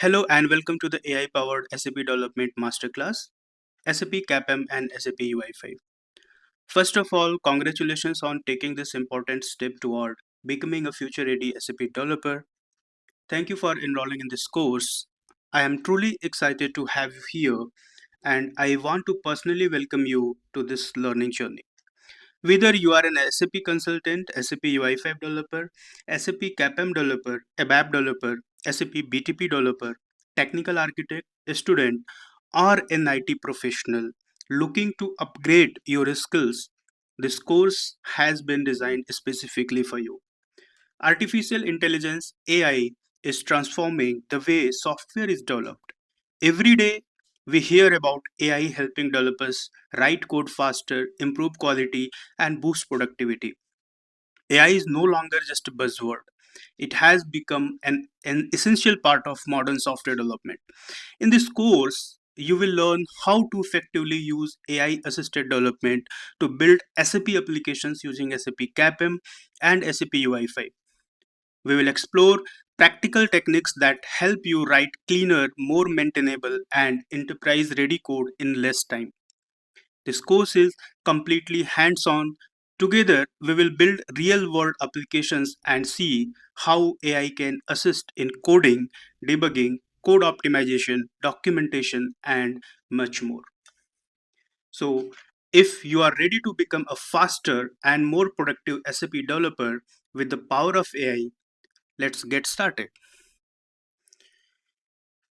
Hello and welcome to the AI-powered SAP Development Masterclass, SAP CAPM and SAP UI5. First of all, congratulations on taking this important step toward becoming a future-ready SAP developer. Thank you for enrolling in this course. I am truly excited to have you here and I want to personally welcome you to this learning journey. Whether you are an SAP consultant, SAP UI5 developer, SAP CAPM developer, ABAP developer, SAP BTP developer, technical architect, a student, or an IT professional looking to upgrade your skills, this course has been designed specifically for you. Artificial intelligence AI is transforming the way software is developed. Every day, we hear about AI helping developers write code faster, improve quality, and boost productivity. AI is no longer just a buzzword. It has become an essential part of modern software development. In this course, you will learn how to effectively use AI assisted development to build SAP applications using SAP CAPM and SAP UI5. We will explore practical techniques that help you write cleaner, more maintainable, and enterprise ready code in less time. This course is completely hands on. Together, we will build real world applications and see how AI can assist in coding, debugging, code optimization, documentation, and much more. So, if you are ready to become a faster and more productive SAP developer with the power of AI, let's get started.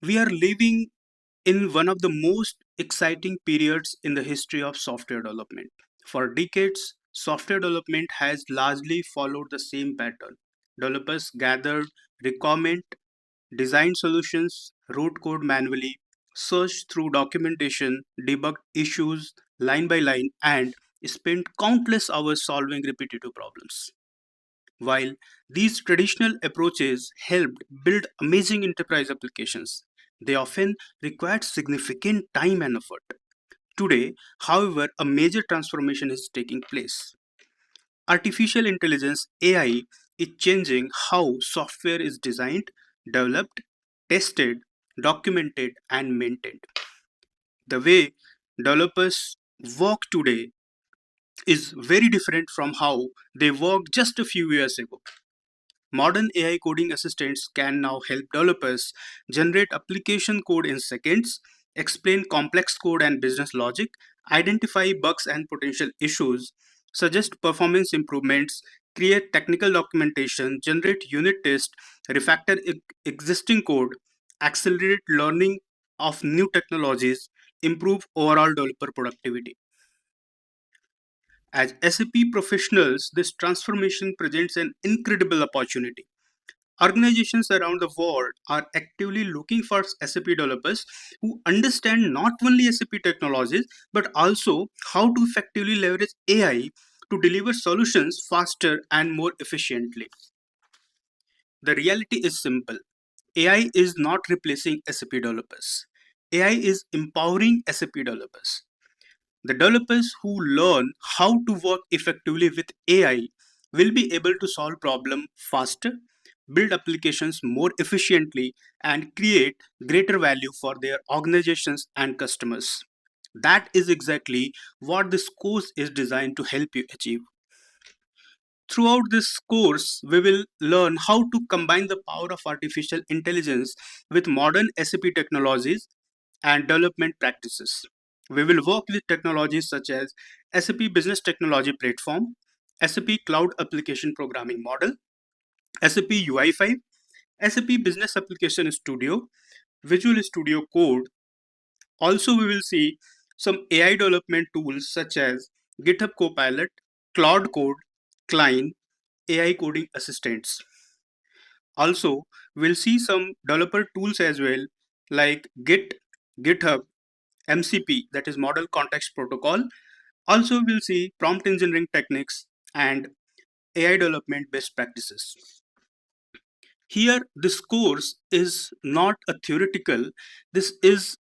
We are living in one of the most exciting periods in the history of software development. For decades, software development has largely followed the same pattern. Developers gathered requirement, designed solutions, wrote code manually, searched through documentation, debugged issues line by line, and spent countless hours solving repetitive problems. While these traditional approaches helped build amazing enterprise applications, they often required significant time and effort. Today, however, a major transformation is taking place. Artificial intelligence AI is changing how software is designed, developed, tested, documented, and maintained. The way developers work today is very different from how they worked just a few years ago. Modern AI coding assistants can now help developers generate application code in seconds, explain complex code and business logic, identify bugs and potential issues, suggest performance improvements, create technical documentation, generate unit tests, refactor existing code, accelerate learning of new technologies, improve overall developer productivity. As SAP professionals, this transformation presents an incredible opportunity. Organizations around the world are actively looking for SAP developers who understand not only SAP technologies but also how to effectively leverage AI to deliver solutions faster and more efficiently. The reality is simple. AI is not replacing SAP developers. AI is empowering SAP developers. The developers who learn how to work effectively with AI will be able to solve problems faster, build applications more efficiently, and create greater value for their organizations and customers. That is exactly what this course is designed to help you achieve. Throughout this course, we will learn how to combine the power of artificial intelligence with modern SAP technologies and development practices. We will work with technologies such as SAP Business Technology Platform, SAP Cloud Application Programming Model, SAP UI5, SAP Business Application Studio, Visual Studio Code. Also, we will see some AI development tools such as GitHub Copilot, Cloud Code, Klein, AI coding assistants. Also, we'll see some developer tools as well like Git, GitHub, MCP, that is Model Context Protocol. Also, we'll see prompt engineering techniques and AI development best practices. Here, this course is not a theoretical, this is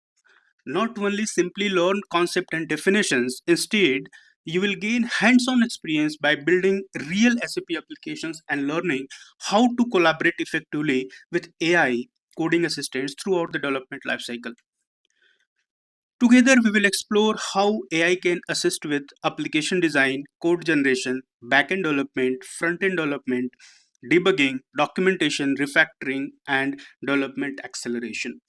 not only simply learn concept and definitions, instead, you will gain hands-on experience by building real SAP applications and learning how to collaborate effectively with AI coding assistants throughout the development lifecycle. Together, we will explore how AI can assist with application design, code generation, backend development, front-end development, debugging, documentation, refactoring, and development acceleration.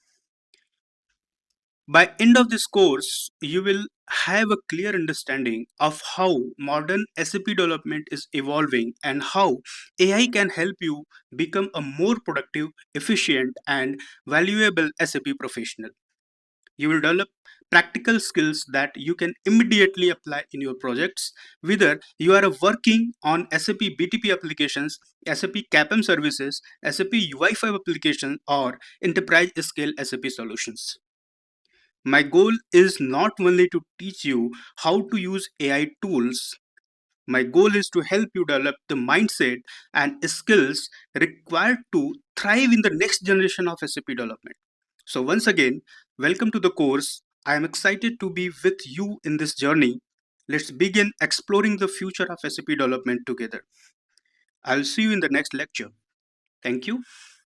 By end of this course, you will have a clear understanding of how modern SAP development is evolving and how AI can help you become a more productive, efficient, and valuable SAP professional. You will develop practical skills that you can immediately apply in your projects, whether you are working on SAP BTP applications, SAP CAPM services, SAP UI5 applications, or enterprise scale SAP solutions. My goal is not only to teach you how to use AI tools, my goal is to help you develop the mindset and skills required to thrive in the next generation of SAP development. So, once again, welcome to the course. I am excited to be with you in this journey. Let's begin exploring the future of SAP development together. I'll see you in the next lecture. Thank you.